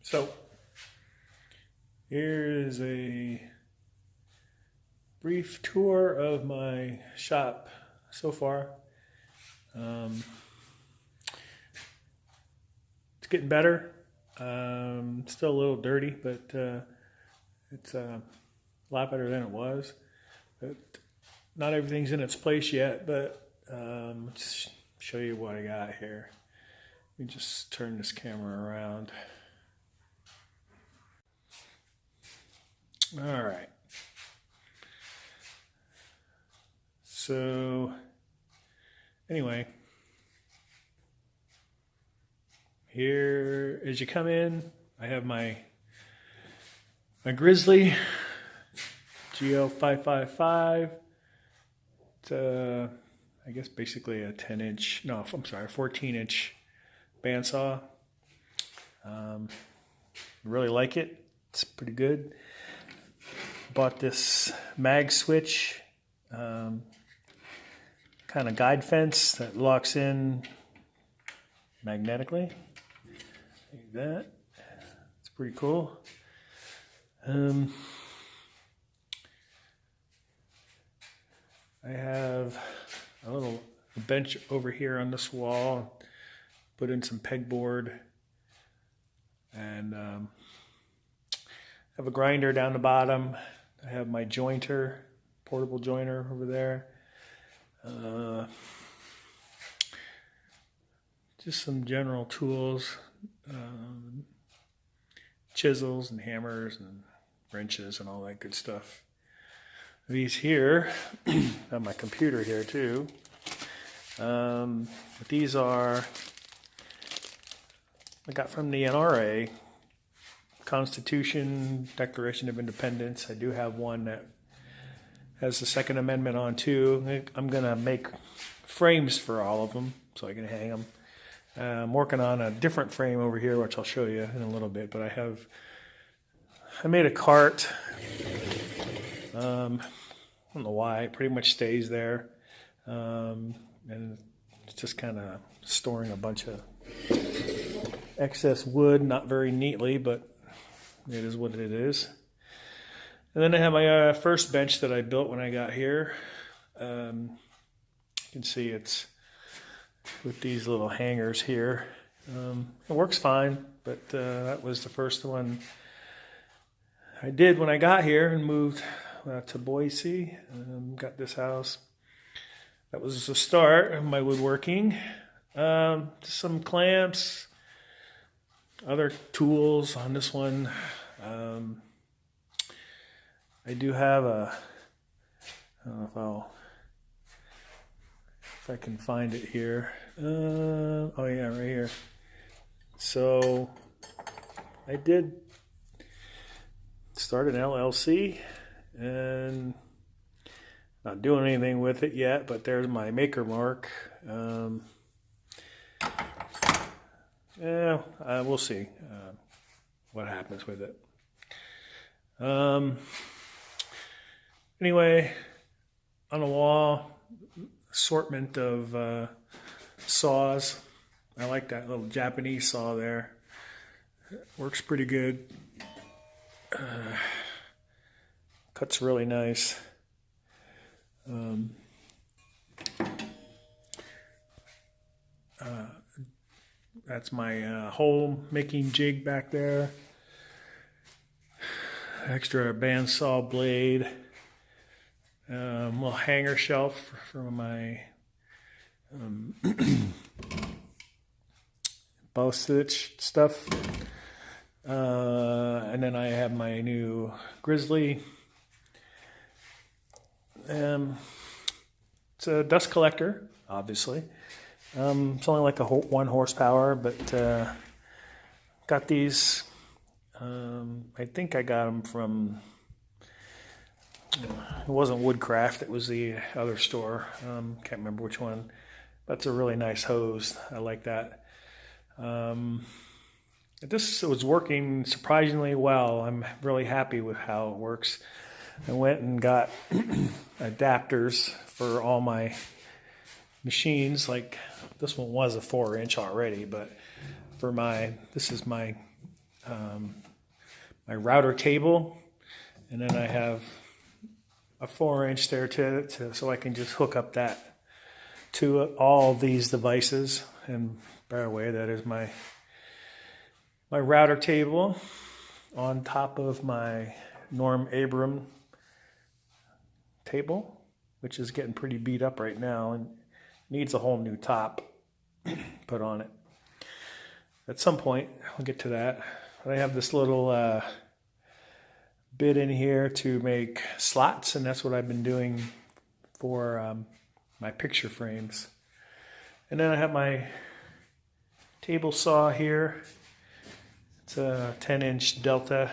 So here's a brief tour of my shop so far. It's getting better. Still a little dirty, but it's a lot better than it was. But not everything's in its place yet, but let's show you what I got here. Let me just turn this camera around. All right. So anyway, here as you come in, I have my Grizzly GL555. It's I guess basically a 10-inch, no, I'm sorry, 14-inch bandsaw. Really like it. It's pretty good. Bought this mag switch, kind of guide fence that locks in magnetically, like that. It's pretty cool. I have a little bench over here on this wall. Put in some pegboard, and have a grinder down the bottom. I have my jointer, portable jointer over there. Just some general tools, chisels and hammers and wrenches and all that good stuff. These here, I have my computer here too. But these are, I got from the NRA, Constitution, Declaration of Independence. I do have one that has the Second Amendment on too. I'm gonna make frames for all of them so I can hang them. I'm working on a different frame over here, which I'll show you in a little bit, but I made a cart. I don't know why, it pretty much stays there. And it's just kind of storing a bunch of excess wood, not very neatly, but it is what it is. And then I have my first bench that I built when I got here. You can see it's with these little hangers here. It works fine, but that was the first one I did when I got here and moved to Boise. Got this house. That was the start of my woodworking. Some clamps, other tools on this one. I do have I don't know if I can find it here. Oh yeah, right here. So I did start an LLC and not doing anything with it yet, but there's my maker mark. Yeah, we'll see what happens with it. Anyway, on the wall, assortment of saws. I like that little Japanese saw there. It works pretty good. Cuts really nice. That's my hole making jig back there. Extra bandsaw blade. Little hanger shelf for my bow stitch stuff. And then I have my new Grizzly. It's a dust collector, obviously. It's only like 1 horsepower, but got these. I think I got them from, it wasn't Woodcraft, it was the other store. Can't remember which one. That's a really nice hose. I like that. This was working surprisingly well. I'm really happy with how it works. I went and got adapters for all my machines. Like this one was a 4-inch already, but for this is my my router table, and then I have a 4-inch there so I can just hook up that to all these devices. And by the way, that is my router table on top of my Norm Abram table, which is getting pretty beat up right now and needs a whole new top put on it. At some point, I'll get to that. But I have this little bit in here to make slots, and that's what I've been doing for my picture frames. And then I have my table saw here. It's a 10-inch Delta.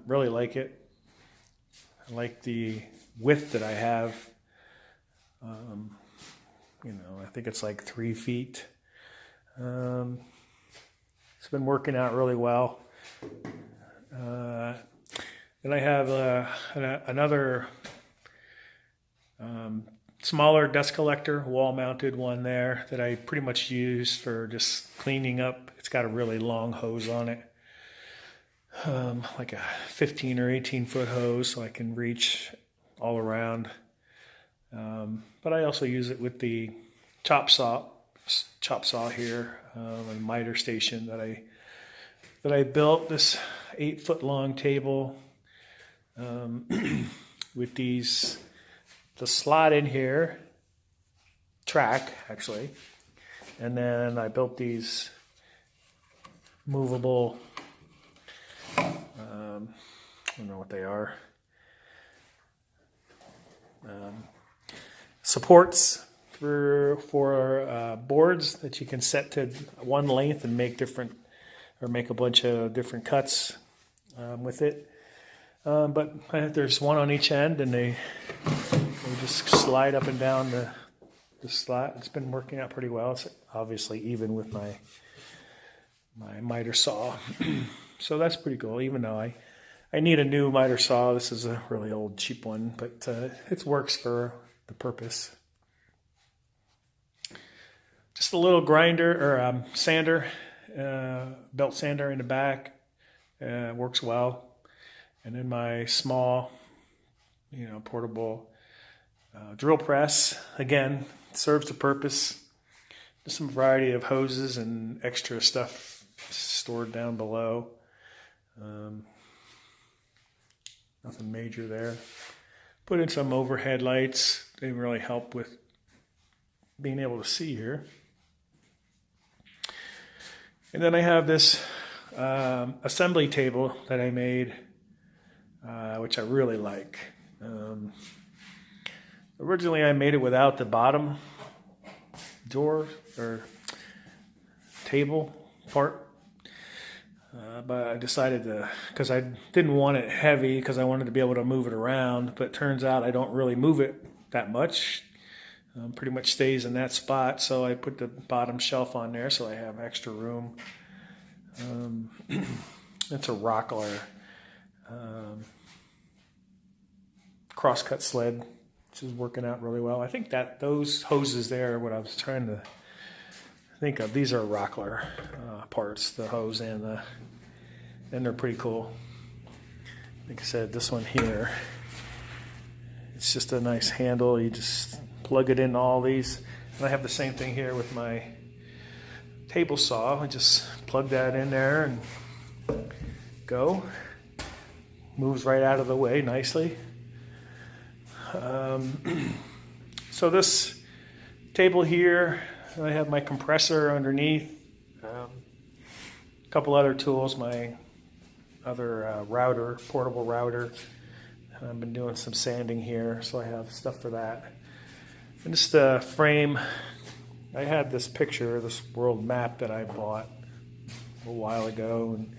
Really like it. I like the width that I have. You know, I think it's like 3 feet. It's been working out really well. Then I have another smaller dust collector, wall-mounted one there that I pretty much use for just cleaning up. It's got a really long hose on it, like a 15 or 18-foot hose, so I can reach all around. But I also use it with the chop saw here, a Mitre Station that I built. This 8-foot long table with the slot in here, track actually, and then I built these movable, I don't know what they are, supports for boards that you can set to one length and make a bunch of different cuts with it. But there's one on each end, and they just slide up and down the slot. It's been working out pretty well. It's obviously even with my miter saw. So that's pretty cool, even though I need a new miter saw. This is a really old, cheap one, but it works for the purpose. Just a little grinder or sander, belt sander in the back, works well. And then my small, portable drill press, again, serves the purpose. There's some variety of hoses and extra stuff stored down below. Nothing major there. Put in some overhead lights. They really help with being able to see here. And then I have this assembly table that I made, which I really like. Originally I made it without the bottom drawer or table part, but I decided because I didn't want it heavy, because I wanted to be able to move it around, but it turns out I don't really move it that much. Pretty much stays in that spot, so I put the bottom shelf on there so I have extra room. It's a Rockler crosscut sled, which is working out really well. I think that those hoses there are what I was trying to think of. These are Rockler parts, the hose and they're pretty cool. Like I said, this one here, it's just a nice handle. You just plug it in all these. And I have the same thing here with my table saw. I just plug that in there and go. Moves right out of the way nicely. So this table here, I have my compressor underneath, a couple other tools, my other router, portable router. I've been doing some sanding here, so I have stuff for that. And just the frame, I had this picture, this world map that I bought a while ago, and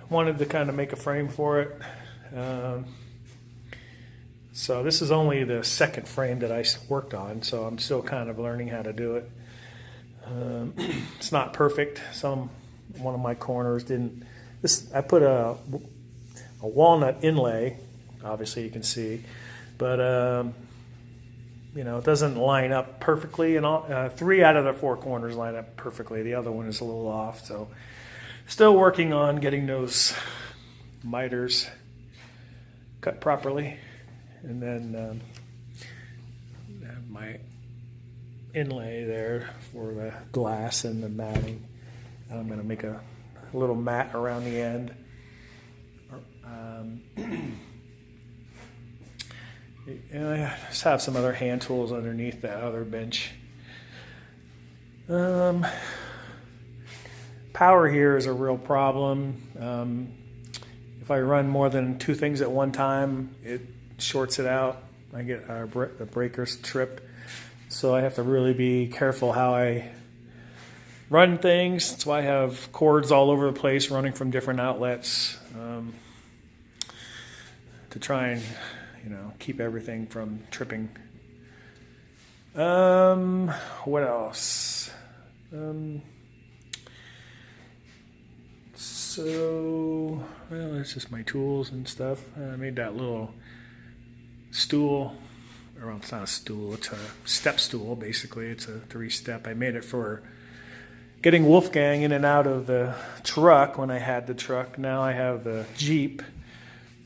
wanted to kind of make a frame for it. So this is only the second frame that I worked on, so I'm still kind of learning how to do it. It's not perfect. One of my corners didn't. I put a walnut inlay, obviously you can see, but it doesn't line up perfectly, and 3 out of the 4 corners line up perfectly. The other one is a little off, so Still working on getting those miters cut properly, and then have my inlay there for the glass and the matting. I'm going to make a little mat around the end. And I just have some other hand tools underneath that other bench. Power here is a real problem. If I run more than 2 things at one time, it shorts it out. I get the breakers trip. So I have to really be careful how I run things. That's why I have cords all over the place running from different outlets to try and, keep everything from tripping. What else? Well, it's just my tools and stuff. I made that little stool. Or it's not a stool, it's a step stool, basically. It's a 3-step. I made it for getting Wolfgang in and out of the truck when I had the truck. Now I have the Jeep,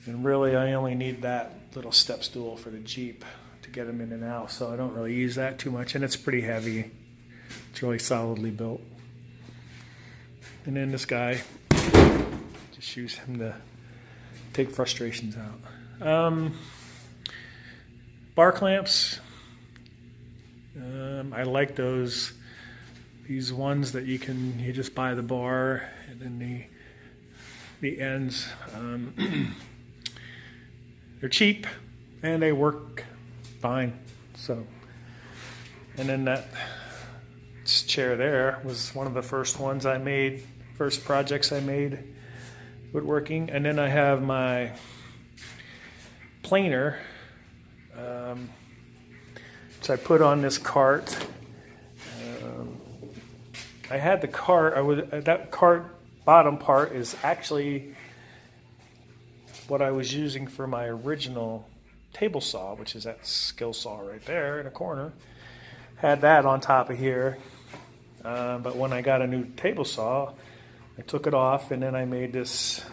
and really I only need that little step stool for the Jeep to get him in and out, so I don't really use that too much, and it's pretty heavy. It's really solidly built. And then this guy, just use him to take frustrations out. Bar clamps, I like these ones that you just buy the bar and then the ends. They're cheap and they work fine. So, and then that chair there was one of the first ones I made, first projects I made woodworking. And then I have my planer. So I put on this cart. I had the cart. That cart bottom part is actually what I was using for my original table saw, which is that skill saw right there in the corner. Had that on top of here, but when I got a new table saw, I took it off, and then I made this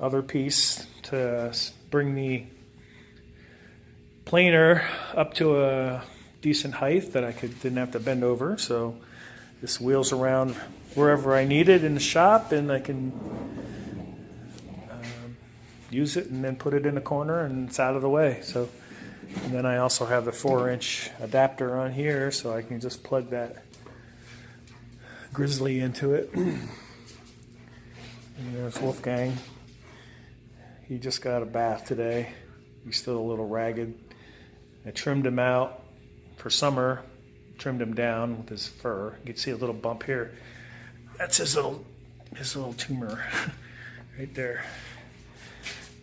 other piece to bring the planer up to a decent height that I didn't have to bend over. So this wheels around wherever I need it in the shop, and I can use it and then put it in the corner, and it's out of the way. So, and then I also have the 4-inch adapter on here, so I can just plug that Grizzly into it. And there's Wolfgang. He just got a bath today. He's still a little ragged. I trimmed him out for summer, trimmed him down with his fur. You can see a little bump here. That's his little tumor right there.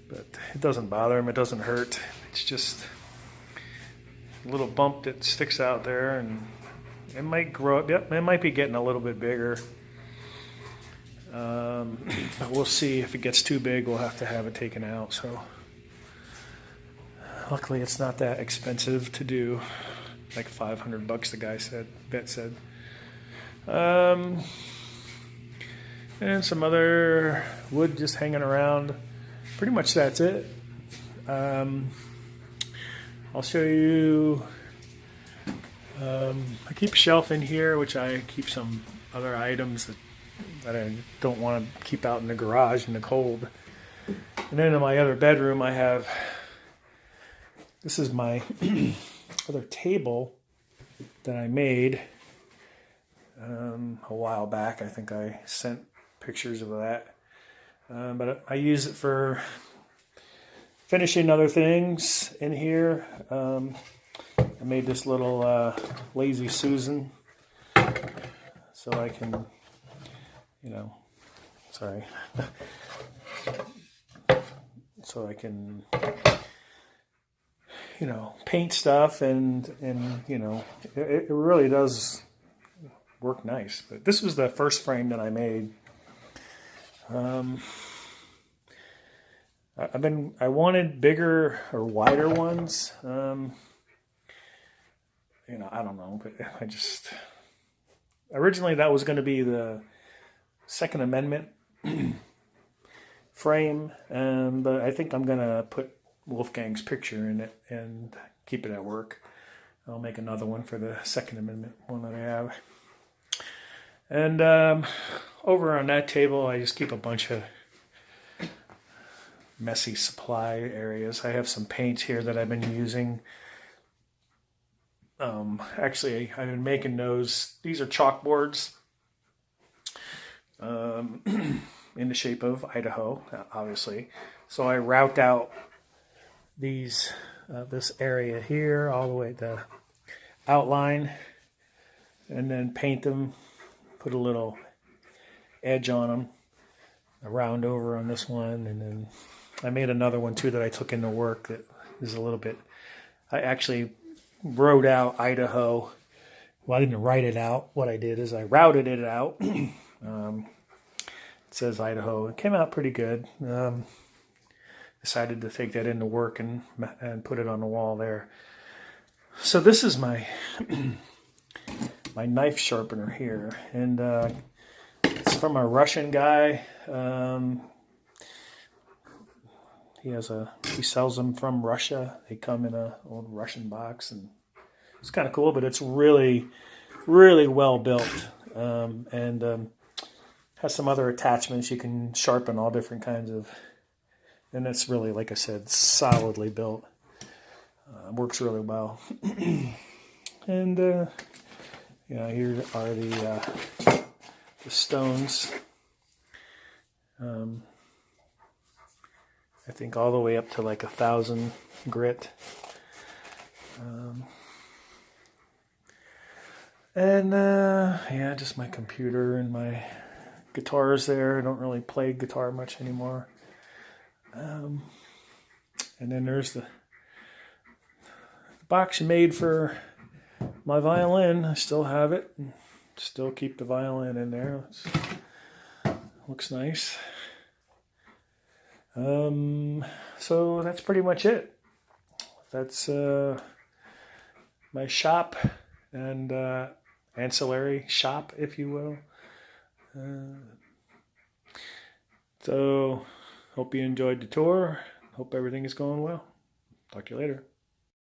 But it doesn't bother him, it doesn't hurt. It's just a little bump that sticks out there, and it might grow up. Yep, it might be getting a little bit bigger. But we'll see. If it gets too big, we'll have to have it taken out. So luckily it's not that expensive to do, like $500 the guy said, vet said. And some other wood just hanging around. Pretty much that's it. I'll show you, I keep a shelf in here, which I keep some other items that I don't want to keep out in the garage in the cold. And then in my other bedroom I have, this is my other table that I made a while back. I think I sent pictures of that. But I use it for finishing other things in here. I made this little Lazy Susan so I can, so I can, paint stuff, and it really does work nice. But this was the first frame that I made. I wanted bigger or wider ones. I don't know, but originally that was going to be the Second Amendment frame, but I think I'm gonna put Wolfgang's picture in it and keep it at work. I'll make another one for the Second Amendment one that I have. And over on that table, I just keep a bunch of messy supply areas. I have some paints here that I've been using. Actually, I've been making those. These are chalkboards in the shape of Idaho, obviously. So I route out these this area here all the way to outline, and then paint them, put a little edge on them, a round over on this one, and then I made another one too that I took into work that is a little bit, I actually wrote out Idaho. Well, I didn't write it out. What I did is I routed it out. It says Idaho. It came out pretty good. Decided to take that into work and put it on the wall there. So this is my my knife sharpener here, and it's from a Russian guy. He sells them from Russia. They come in a old Russian box, and it's kind of cool. But it's really, really well built, and has some other attachments. You can sharpen all different kinds of. And it's really, like I said, solidly built. Works really well. And here are the stones. I think all the way up to like 1,000 grit. Just my computer and my guitars there. I don't really play guitar much anymore. And then there's the box made for my violin. I still have it. Still keep the violin in there. Looks nice. So that's pretty much it. That's my shop and ancillary shop, if you will. So hope you enjoyed the tour. Hope everything is going well. Talk to you later.